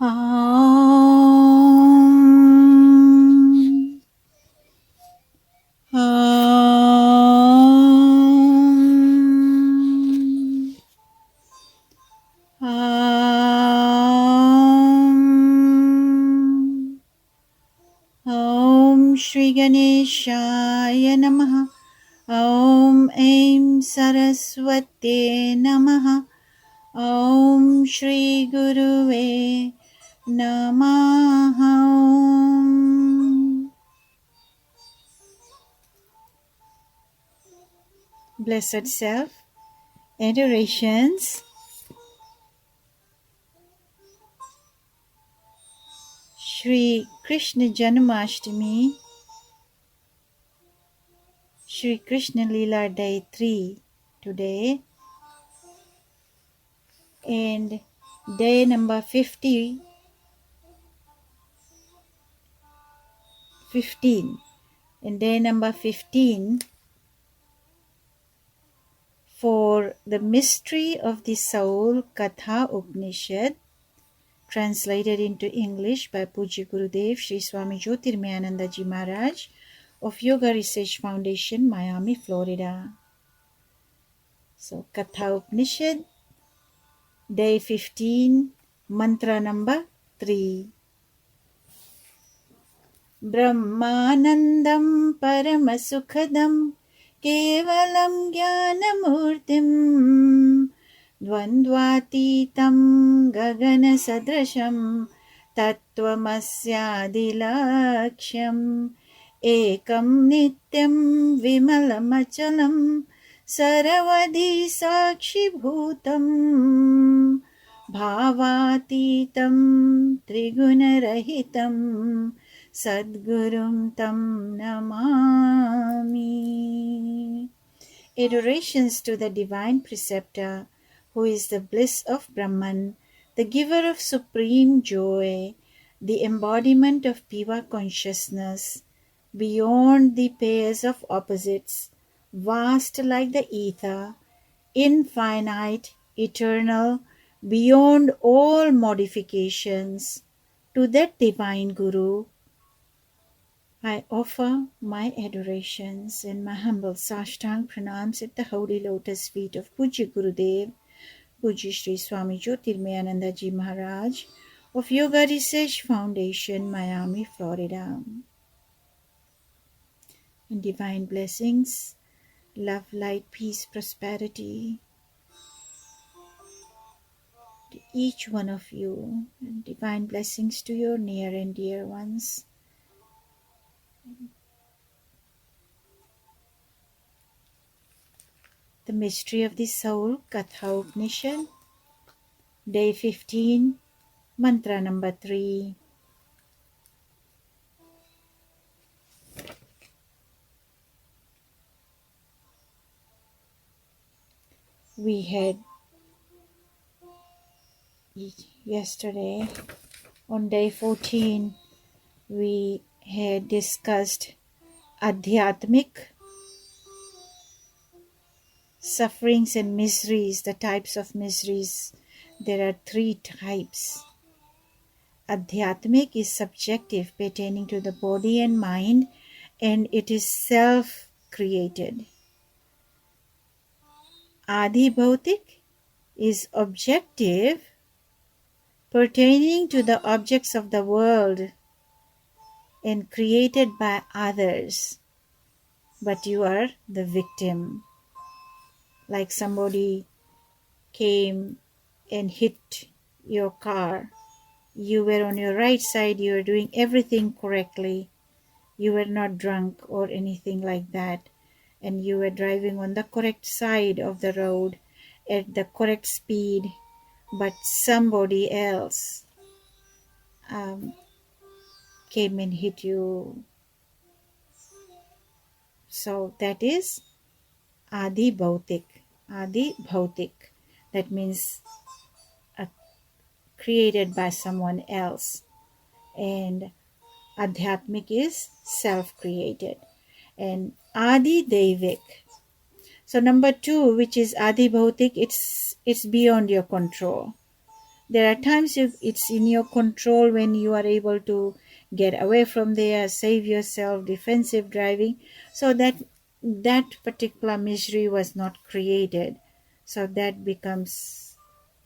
Om. Om. Om. Om Shri Ganeshaya Namaha. Om Aim Saraswate Namaha. Om Shri Guruve Namaha. Blessed Self, adorations. Shri Krishna Janmashtami, Shri Krishna Leela Day 3 today, and day number 15. And day number 15 for the mystery of the soul, Katha Upanishad, translated into English by Pujya Gurudev Sri Swami Jyotirmayananda Ji Maharaj of Yoga Research Foundation, Miami, Florida. So, Katha Upanishad, day 15, mantra number 3. Brahmanandam Paramasukhadam Kevalam Jnanamurtim Dvandvatitam Gagana Sadrasham Tattvamasyadilaksham Ekam Nityam Vimalamachalam Saravadi Sakshibhutam Bhavatitam Trigunarahitam Sadgurum Tam Namami. Adorations to the Divine Preceptor, who is the bliss of Brahman, the giver of supreme joy, the embodiment of pure consciousness, beyond the pairs of opposites, vast like the ether, infinite, eternal, beyond all modifications, to that Divine Guru, I offer my adorations and my humble Sashtang pranams at the holy lotus feet of Pujya Gurudev, Pujya Sri Swami Jyotirmayananda Ji Maharaj of Yoga Research Foundation, Miami, Florida. And divine blessings, love, light, peace, prosperity to each one of you, and divine blessings to your near and dear ones. The Mystery of the Soul, Katha Upanishad, Day 15, Mantra number 3. We had yesterday, on day 14, we had discussed Adhyatmic sufferings and miseries, the types of miseries. There are 3 types. Adhyatmic is subjective, pertaining to the body and mind, and it is self-created. Adhibhautik is objective, pertaining to the objects of the world and created by others, but you are the victim. Like somebody came and hit your car. You were on your right side, you were doing everything correctly. You were not drunk or anything like that. And you were driving on the correct side of the road at the correct speed, but somebody else came and hit you. So that is Adi Bhautik. Adi Bhautik. That means created by someone else. And Adhyatmic is self-created. And Adi Devik. So number 2, which is Adi Bhautik, it's beyond your control. There are times it's in your control when you are able to get away from there, save yourself, defensive driving, so that that particular misery was not created. So that becomes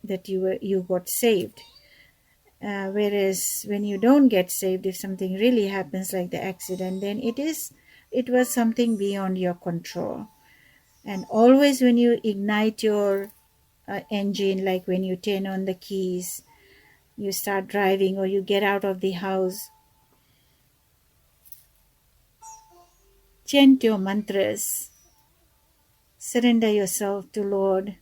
that you got saved. Whereas when you don't get saved, if something really happens like the accident, then it was something beyond your control. And always when you ignite your engine, like when you turn on the keys, you start driving or you get out of the house, chant your mantras, surrender yourself to Lord,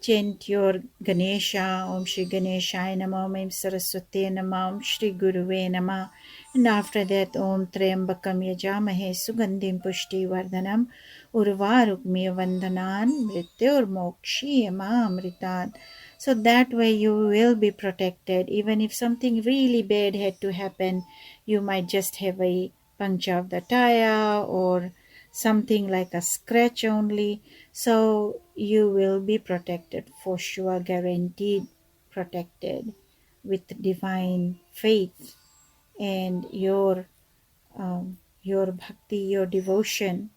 chant your Ganesha, Om Shri Ganeshaya Nama, Om Saraswate Nama, Om Shri Guruve Nama, and after that Om Triambakam Yajamahe Sugandhim Pushti Vardhanam Urvarukmiya Vandanan Mrityor Mokshi Amritan. So that way you will be protected. Even if something really bad had to happen, you might just have a puncture of the tire or something like a scratch only. So you will be protected for sure, guaranteed protected with divine faith, and your bhakti, your devotion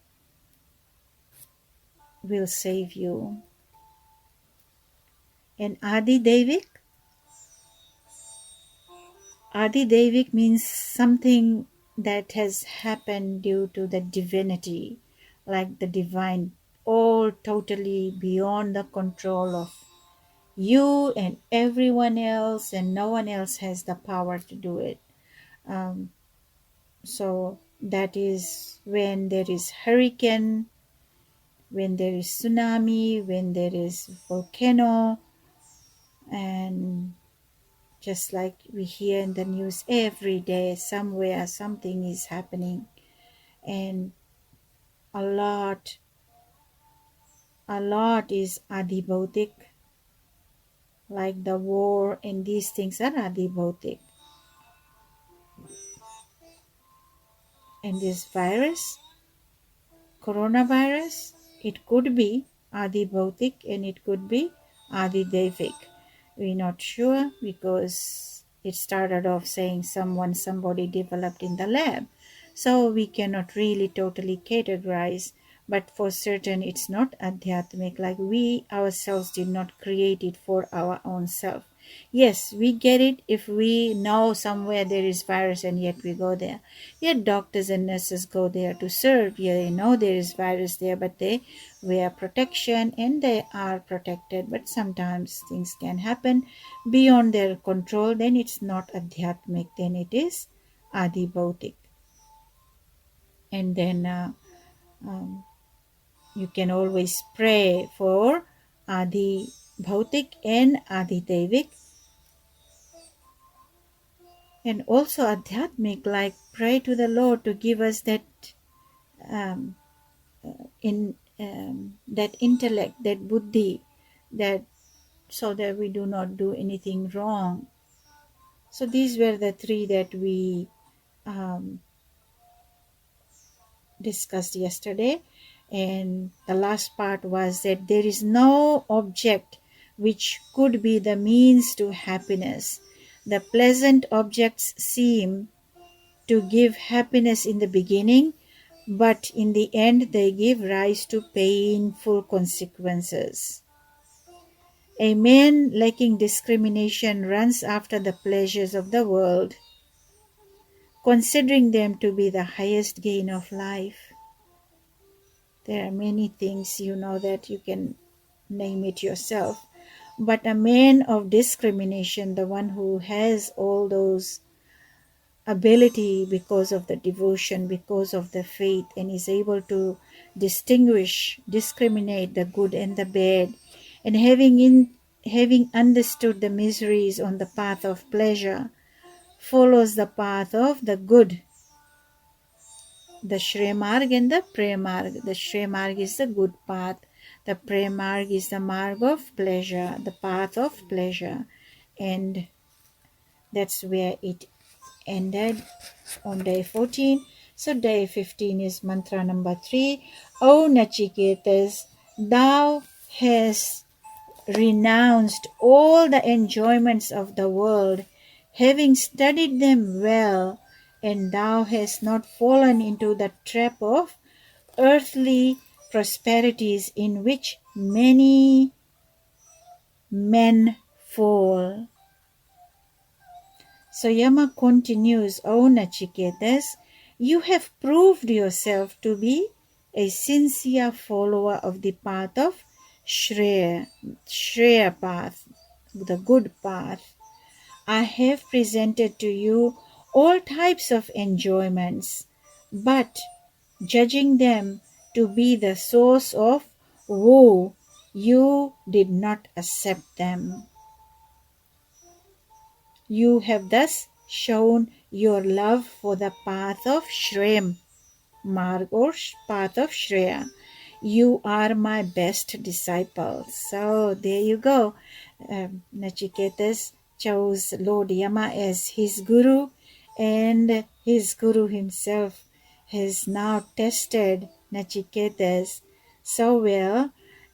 will save you. And Adi Devik means something that has happened due to the divinity, like the divine, all totally beyond the control of you and everyone else, and no one else has the power to do it. Um, so that is when there is hurricane, when there is tsunami, when there is volcano, and just like we hear in the news every day, somewhere something is happening, and a lot, a lot is adibautic, like the war and these things are adibautic. And this virus, coronavirus, it could be Adi Bhautik and it could be Adi Devik. We're not sure because it started off saying somebody developed in the lab. So we cannot really totally categorize, but for certain it's not Adhyatmic, like we ourselves did not create it for our own self. Yes, we get it if we know somewhere there is virus and yet we go there. Yet doctors and nurses go there to serve. Yeah, they know there is virus there, but they wear protection and they are protected. But sometimes things can happen beyond their control. Then it's not adhyatmic. Then it is adi bhautik. And then um, you can always pray for adi bhautik and adi devik, and also adhyatmic, like pray to the Lord to give us that um, in that intellect, that buddhi, that so that we do not do anything wrong. So these were the three that we um, discussed yesterday, and the last part was that there is no object which could be the means to happiness. The pleasant objects seem to give happiness in the beginning, but in the end they give rise to painful consequences. A man lacking discrimination runs after the pleasures of the world, considering them to be the highest gain of life. There are many things, that you can name it yourself. But a man of discrimination, the one who has all those ability because of the devotion, because of the faith, and is able to discriminate the good and the bad, and having understood the miseries on the path of pleasure, follows the path of the good, the Shri Marg and the Pre Marg. The Shri Marg is the good path, the Pre Marg is the Marg of pleasure, the path of pleasure, and that's where it ended on day 14. So day 15 is mantra number 3. O Nachiketas, thou hast renounced all the enjoyments of the world, having studied them well, and thou hast not fallen into the trap of earthly prosperities in which many men fall. So Yama continues, O Nachiketas, you have proved yourself to be a sincere follower of the path of Shreya path, the good path. I have presented to you all types of enjoyments, but judging them to be the source of woe, you did not accept them. You have thus shown your love for the path of Shreya, Marg or path of Shreya. You are my best disciple. So there you go. Nachiketas chose Lord Yama as his guru, and his guru himself has now tested Nachiketas so well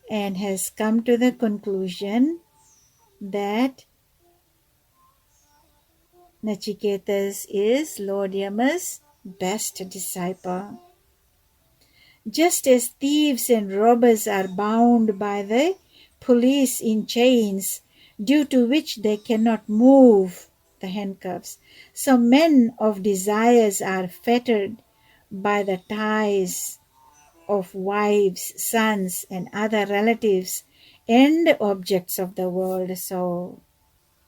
and has come to the conclusion that Nachiketas is Lord Yama's best disciple. Just as thieves and robbers are bound by the police in chains, due to which they cannot move, the handcuffs, so men of desires are fettered by the ties of wives, sons, and other relatives and objects of the world. So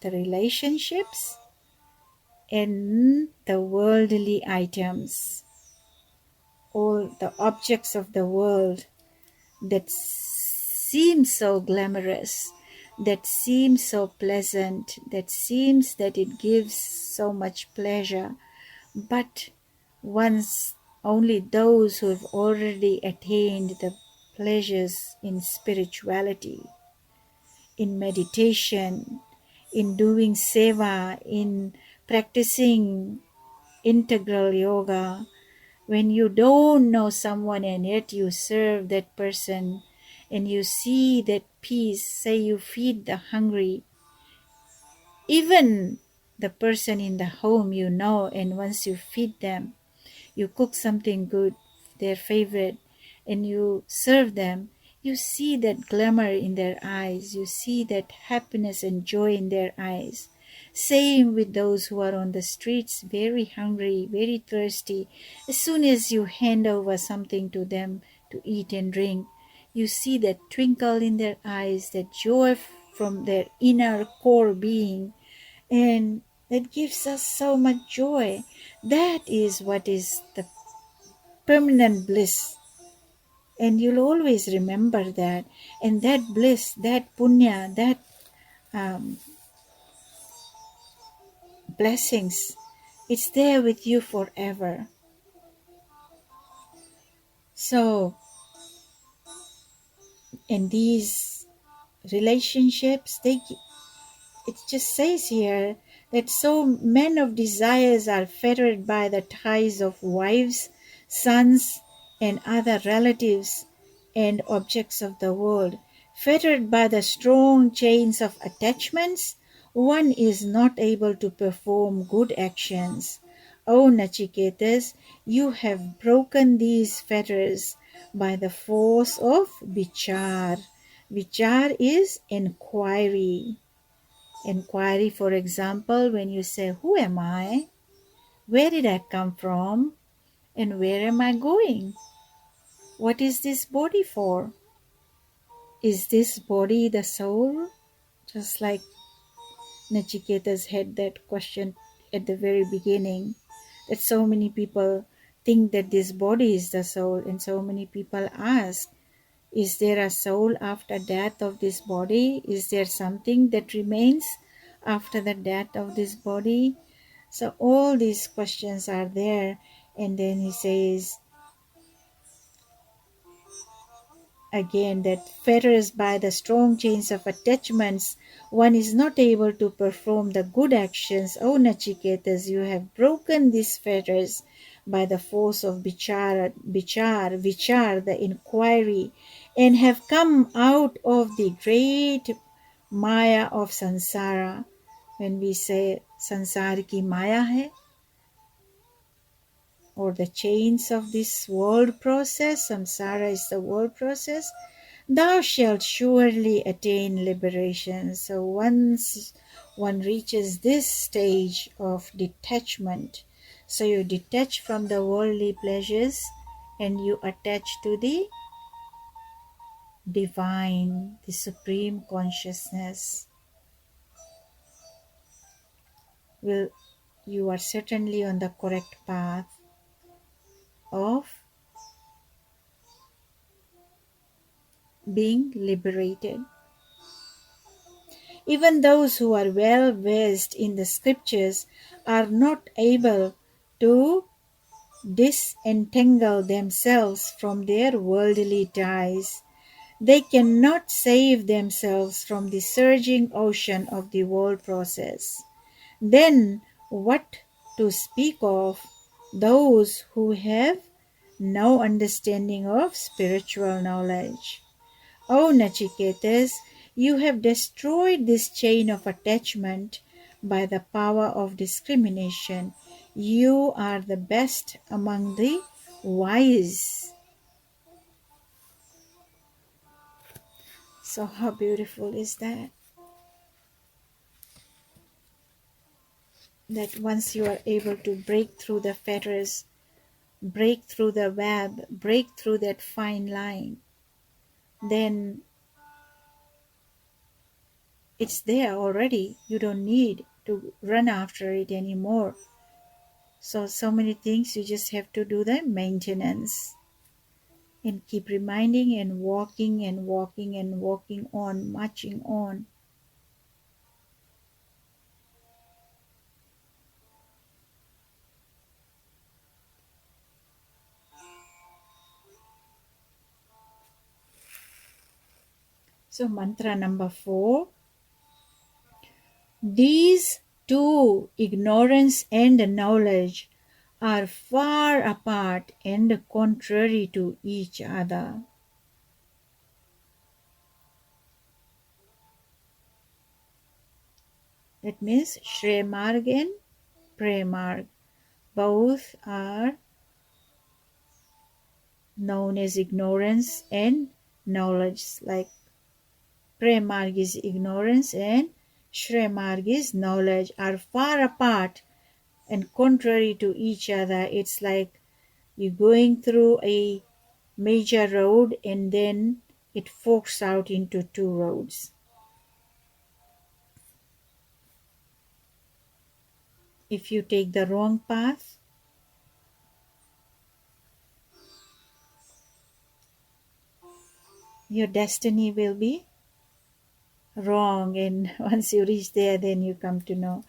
the relationships and the worldly items, all the objects of the world that seem so glamorous, that seem so pleasant, that seems that it gives so much pleasure, but once only those who have already attained the pleasures in spirituality, in meditation, in doing seva, in practicing integral yoga, when you don't know someone and yet you serve that person and you see that peace, say you feed the hungry, even the person in the home you know, and once you feed them, you cook something good, their favorite, and you serve them, you see that glamour in their eyes, you see that happiness and joy in their eyes. Same with those who are on the streets, very hungry, very thirsty. As soon as you hand over something to them to eat and drink, you see that twinkle in their eyes, that joy from their inner core being, and that gives us so much joy. That is what is the permanent bliss, and you'll always remember that. And that bliss, that punya, that um, blessings, it's there with you forever. So in these relationships, it just says here that so men of desires are fettered by the ties of wives, sons, and other relatives and objects of the world. Fettered by the strong chains of attachments, one is not able to perform good actions. O Nachiketas, you have broken these fetters by the force of vichar. Vichar is inquiry. Inquiry, for example, when you say, who am I? Where did I come from? And where am I going? What is this body for? Is this body the soul? Just like Nachiketas had that question at the very beginning, that so many people think that this body is the soul, and so many people ask, is there a soul after death of this body? Is there something that remains after the death of this body? So all these questions are there. And then he says again that fetters by the strong chains of attachments, one is not able to perform the good actions. O Nachiketas, you have broken these fetters by the force of vichar, the inquiry, and have come out of the great Maya of Sansara. When we say Sansar ki Maya hai, or the chains of this world process, samsara is the world process, thou shalt surely attain liberation. So once one reaches this stage of detachment, so you detach from the worldly pleasures and you attach to the divine, the supreme consciousness, will you are certainly on the correct path of being liberated. Even those who are well versed in the scriptures are not able to disentangle themselves from their worldly ties. They cannot save themselves from the surging ocean of the world process. Then, what to speak of those who have no understanding of spiritual knowledge? O Nachiketas, you have destroyed this chain of attachment by the power of discrimination. You are the best among the wise. So, how beautiful is that? That once you are able to break through the fetters, break through the web, break through that fine line, then it's there already. You don't need to run after it anymore. So many things you just have to do the maintenance and keep reminding and walking and walking and walking on, marching on. So mantra number 4. These two, ignorance and knowledge, are far apart and contrary to each other. That means Shreya Marg and Prey Marg. Both are known as ignorance and knowledge. Like Prey Marg is ignorance and Shreya Marg is knowledge, are far apart and contrary to each other. It's like you're going through a major road and then it forks out into two roads. If you take the wrong path, your destiny will be wrong, and once you reach there, then you come to know.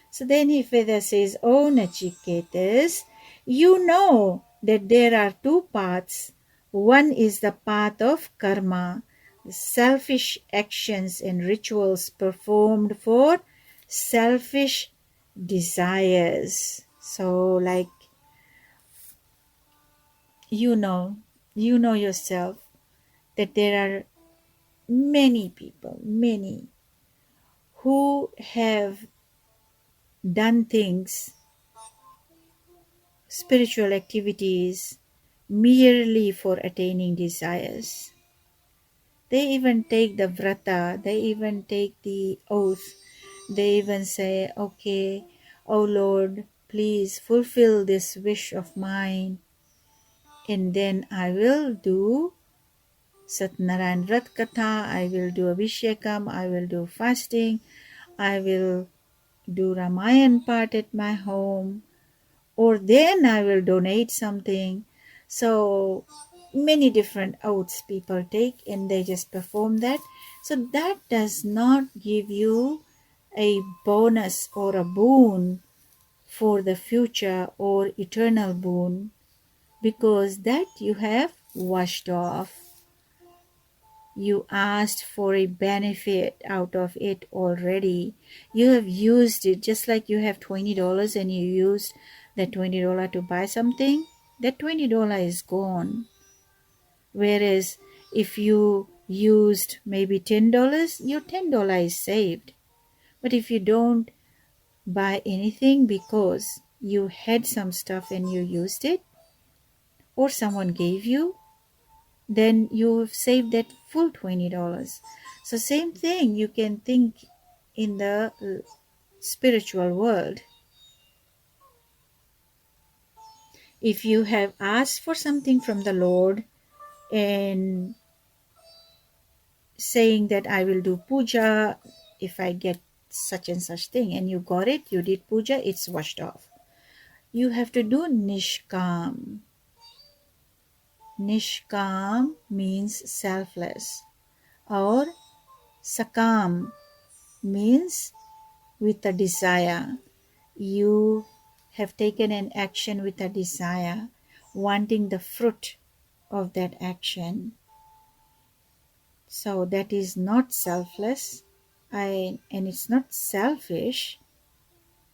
So then he further says, O Nachiketas, you know that there are two paths. One is the path of karma, selfish actions and rituals performed for selfish desires. So like you know, you know yourself that there are many people, many who have done things, spiritual activities, merely for attaining desires. They even take the vrata, they even take the oath, they even say, okay, oh Lord, please fulfill this wish of mine, and then I will do Satnarayan Vrat Katha, I will do Abhishekam, I will do fasting, I will do Ramayan part at my home, or then I will donate something. So many different oaths people take and they just perform that. So that does not give you a bonus or a boon for the future or eternal boon, because that you have washed off. You asked for a benefit out of it already. You have used it, just like you have $20 and you used that $20 to buy something. That $20 is gone. Whereas if you used maybe $10, your $10 is saved. But if you don't buy anything because you had some stuff and you used it, or someone gave you, then you've saved that full $20. So same thing, you can think in the spiritual world. If you have asked for something from the Lord and saying that I will do puja if I get such and such thing, and you got it, you did puja, it's washed off. You have to do nishkam. Nishkam means selfless, or sakam means with a desire. You have taken an action with a desire, wanting the fruit of that action. So that is not selfless, and it's not selfish.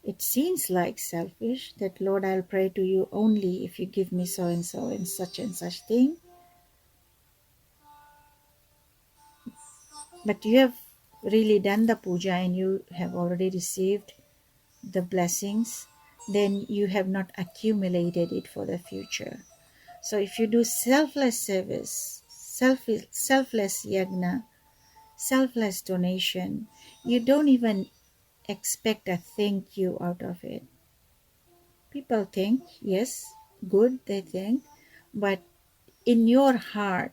It seems like selfish that, Lord, I'll pray to you only if you give me so and such thing. But you have really done the puja and you have already received the blessings, then you have not accumulated it for the future. So if you do selfless service, selfless yagna, selfless donation, you don't even expect a thank you out of it. People think, yes, good, they think, but in your heart,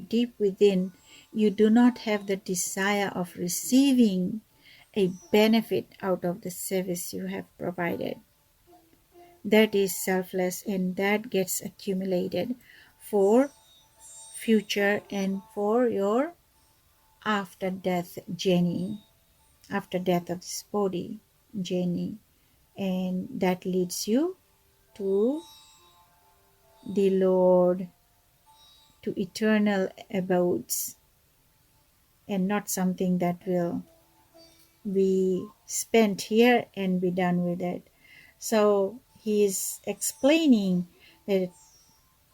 deep within, you do not have the desire of receiving a benefit out of the service you have provided. That is selfless, and that gets accumulated for future and for your after death journey, after death of this body journey, and that leads you to the Lord, to eternal abodes, and not something that will be spent here and be done with it. So he is explaining that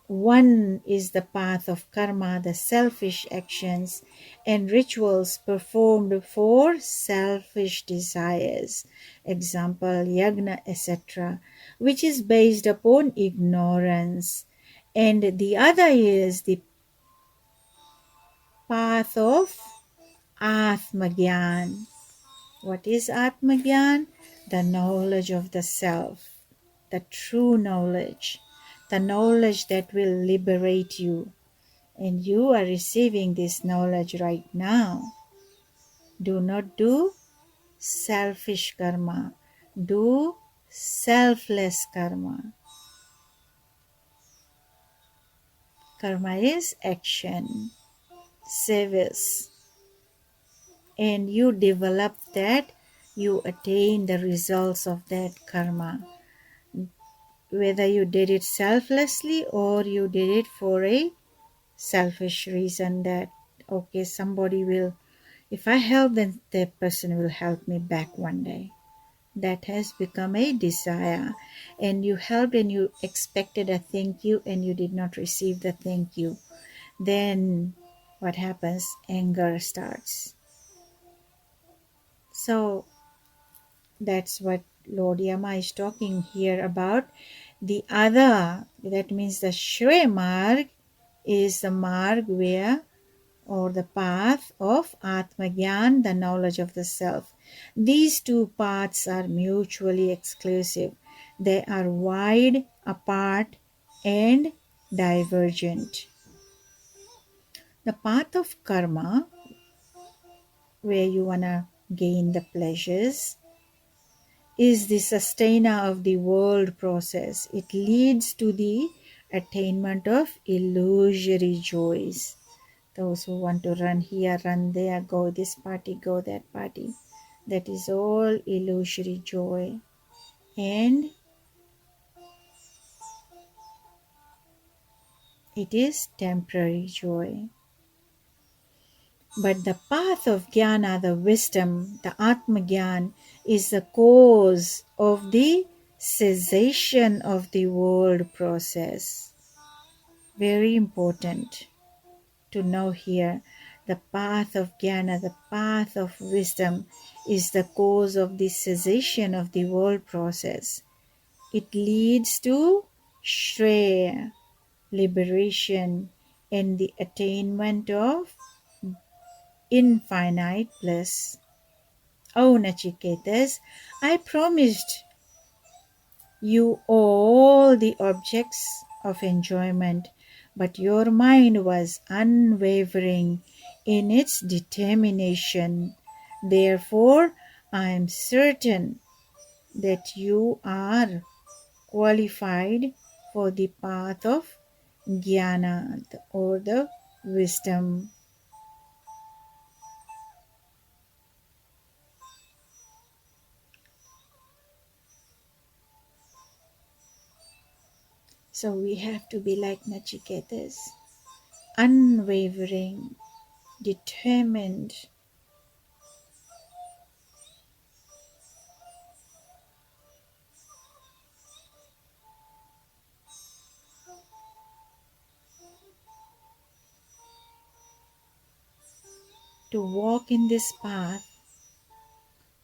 one is the path of karma, the selfish actions and rituals performed for selfish desires, example, yagna, etc., which is based upon ignorance. And the other is the path of Atmagyan. What is Atmagyan? The knowledge of the self, the true knowledge, the knowledge that will liberate you. And you are receiving this knowledge right now. Do not do selfish karma. Do selfless karma. Karma is action, service. And you develop that, you attain the results of that karma. Whether you did it selflessly or you did it for a selfish reason, that, okay, somebody will, if I help, then that person will help me back one day. That has become a desire. And you helped and you expected a thank you and you did not receive the thank you. Then what happens? Anger starts. So that's what Lord Yama is talking here about. The other, that means the Shwe Marg, is the marg where, or the path of Atmagyan, the knowledge of the self. These two paths are mutually exclusive. They are wide apart and divergent. The path of karma, where you want to gain the pleasures, is the sustainer of the world process. It leads to the attainment of illusory joys. Those who want to run here, run there, go this party, go that party. That is all illusory joy. And it is temporary joy. But the path of jnana, the wisdom, the Atmagyan, is the cause of the cessation of the world process. Very important to know here The path of jnana, the path of wisdom, is the cause of the cessation of the world process. It leads to Shreya, liberation, and the attainment of infinite bliss. O Nachiketas, I promised you all the objects of enjoyment, but your mind was unwavering in its determination. Therefore, I am certain that you are qualified for the path of jnana, or the wisdom. So we have to be like Nachiketas, unwavering, determined. To walk in this path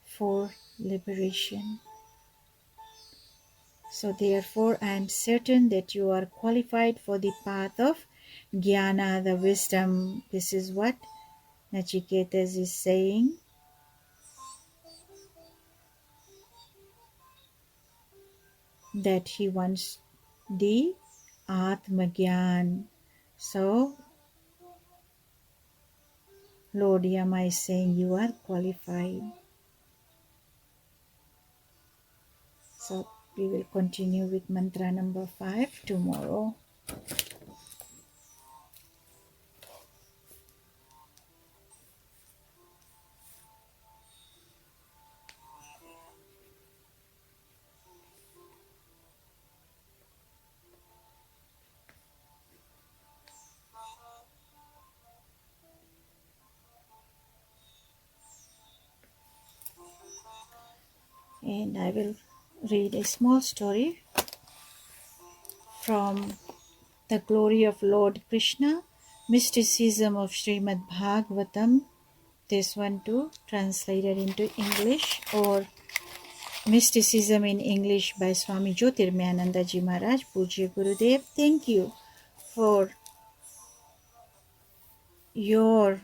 for liberation. So therefore I am certain that you are qualified for the path of jnana, the wisdom. This is what Nachiketas is saying, that he wants the Atmagyan. So Lord Yama is saying you are qualified. So we will continue with mantra number 5 tomorrow. And I will read a small story from The Glory of Lord Krishna, Mysticism of Srimad Bhagavatam. This one too translated into English, or Mysticism in English by Swami Jyotirmayananda Ji Maharaj, Pujya Gurudev. Thank you for your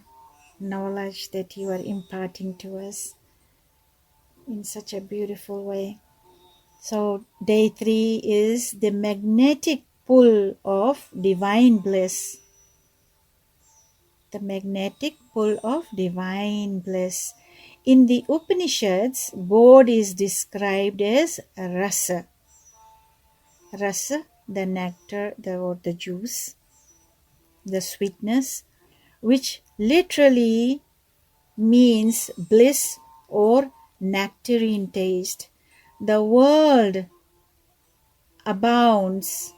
knowledge that you are imparting to us in such a beautiful way. So day 3 is the magnetic pull of divine bliss. The magnetic pull of divine bliss. In the Upanishads, God is described as rasa. Rasa, the nectar, or the juice, the sweetness, which literally means bliss or nectarine taste. The world abounds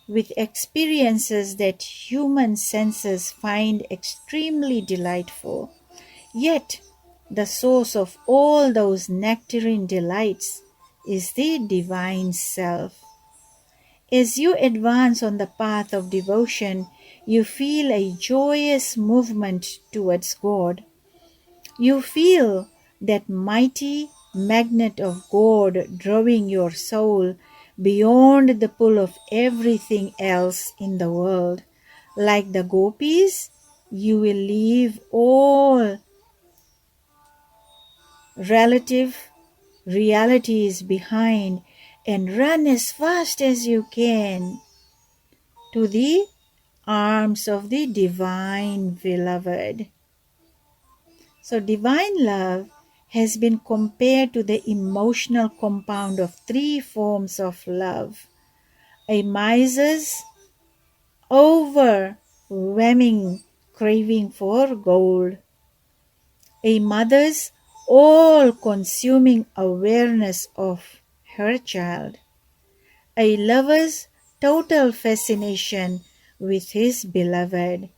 with experiences that human senses find extremely delightful. Yet, the source of all those nectarine delights is the divine self. As you advance on the path of devotion, you feel a joyous movement towards God. You feel that mighty magnet of God drawing your soul beyond the pull of everything else in the world. Like the gopis, you will leave all relative realities behind and run as fast as you can to the arms of the divine beloved. So divine love has been compared to the emotional compound of 3 forms of love. A miser's overwhelming craving for gold, a mother's all-consuming awareness of her child, a lover's total fascination with his beloved.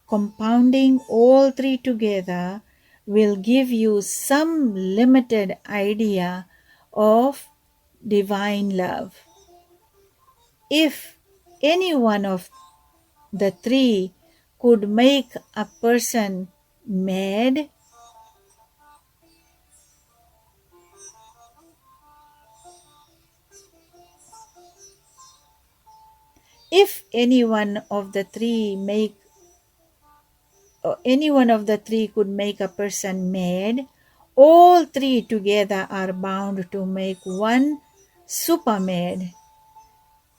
Compounding all 3 together will give you some limited idea of divine love. If any one of the 3 could make a person mad? If any one of the three could make a person mad, all three together are bound to make one super mad,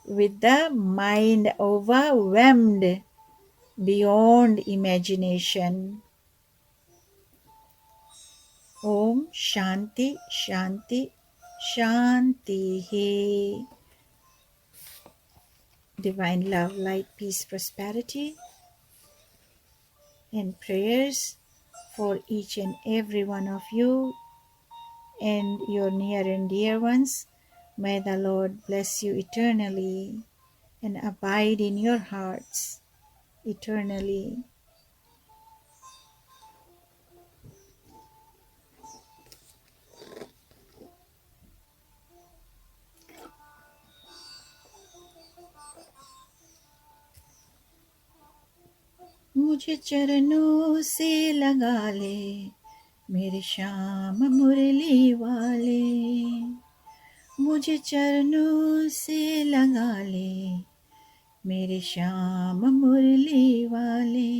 with the mind overwhelmed beyond imagination. Om Shanti Shanti Shanti. Divine love, light, peace, prosperity, and prayers for each and every one of you and your near and dear ones. May the Lord bless you eternally and abide in your hearts eternally. मुझे चरणों से लगा ले मेरे श्याम मुरली वाले, मुझे चरणों से लगा ले मेरे श्याम मुरली वाले।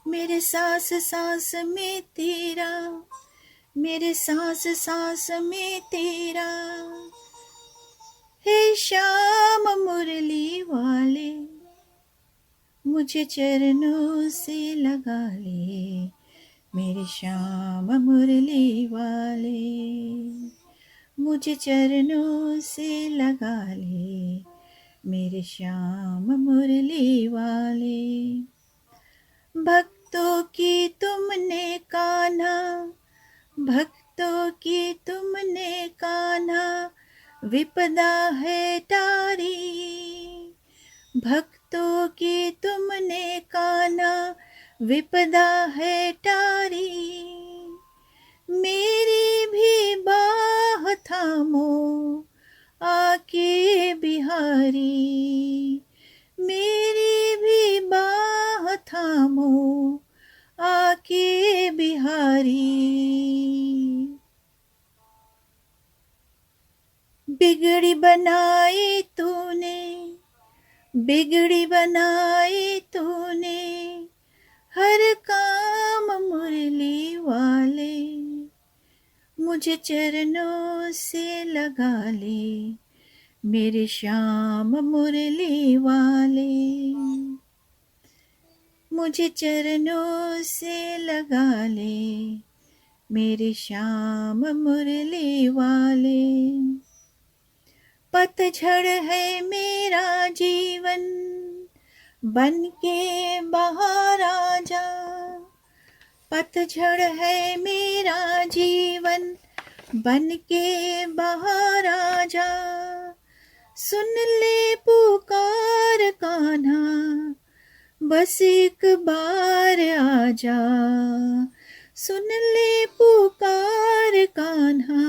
मेरे सांस सांस में तेरा, मेरे सांस सांस में तेरा, हे श्याम मुरली वाले, मुझे चरणों से लगा ले मेरे श्याम मुरली वाले, मुझे चरणों से लगा ले मेरे श्याम मुरली वाले। भक्तों की तुमने कान्हा, भक्तों की तुमने कान्हा, विपदा है टारी, भक्तों की तुमने कान्हा, विपदा है टारी। मेरी भी बाह थामो आके बिहारी, मेरी भी बाह थामो आके बिहारी। बिगड़ी बनाई तूने, बिगड़ी बनाई तूने, हर काम मुरली वाले, मुझे चरणों से लगा ले मेरे श्याम मुरली वाले, मुझे चरणों से लगा ले मेरे श्याम मुरली वाले। पतझड़ है मेरा जीवन, बन के बहार आ जा, पतझड़ है मेरा जीवन, बन के बहार आ जा। सुन ले पुकार कान्हा, बस एक बार आ जा, सुन ले पुकार कान्हा,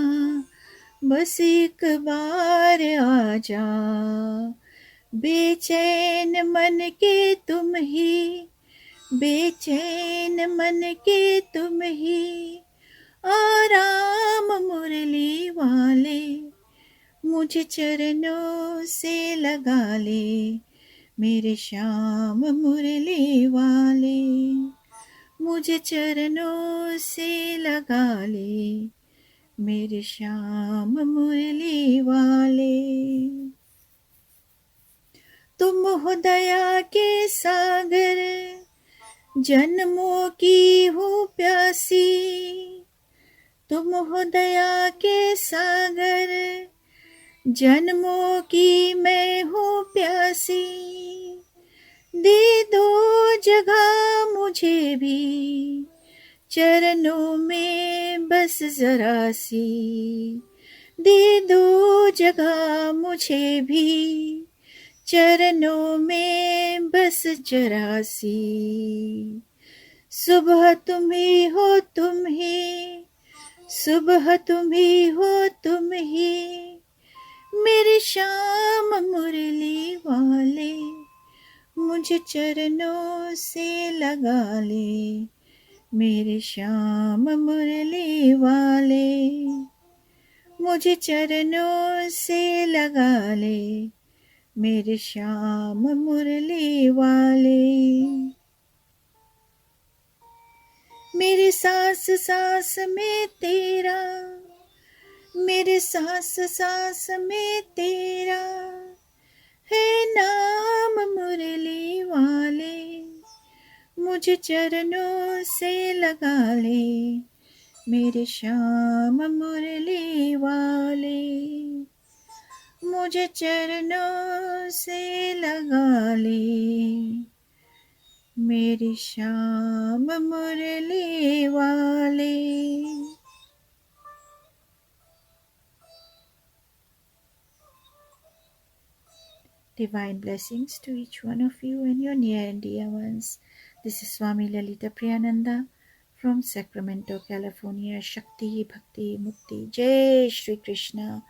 बस एक बार आ जा। बेचैन मन के तुम ही, बेचैन मन के तुम ही, आराम मुरली वाले, मुझे चरणों से लगा ले मेरे श्याम मुरली वाले, मुझे चरणों से लगा ले मेरे श्याम मुरली वाले। तुम हो दया के सागर, जन्मों की हूँ प्यासी, तुम हो दया के सागर, जन्मों की मैं हूँ प्यासी। दे दो जगह मुझे भी चरणों में बस जरा सी, दे दो जगह मुझे भी चरणों में बस जरा सी। सुबह तुम ही हो तुम ही, सुबह तुम ही हो तुम ही, मेरे श्याम मुरली वाले, मुझे चरणों से लगा ले, मेरे श्याम मुरली वाले। मुझे चरणों से लगा ले, मेरे श्याम मुरली वाले। मेरे सांस सांस में तेरा, मेरे सांस सांस में तेरा है नाम मुरली वाले। मुझे चरणों से लगा ले, मेरे श्याम मुरली वाले। मुझे चरणों से लगा ले, मेरी श्याम मुरली वाले। Divine blessings to each one of you and your near and dear ones. This is Swami Lalita Priyananda from Sacramento, California. Shakti, Bhakti, Mukti. Jai Shri Krishna.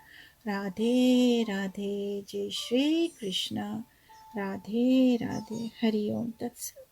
Radhe, Radhe. Jai Shri Krishna. Radhe, Radhe. Hari Om Tat Sat.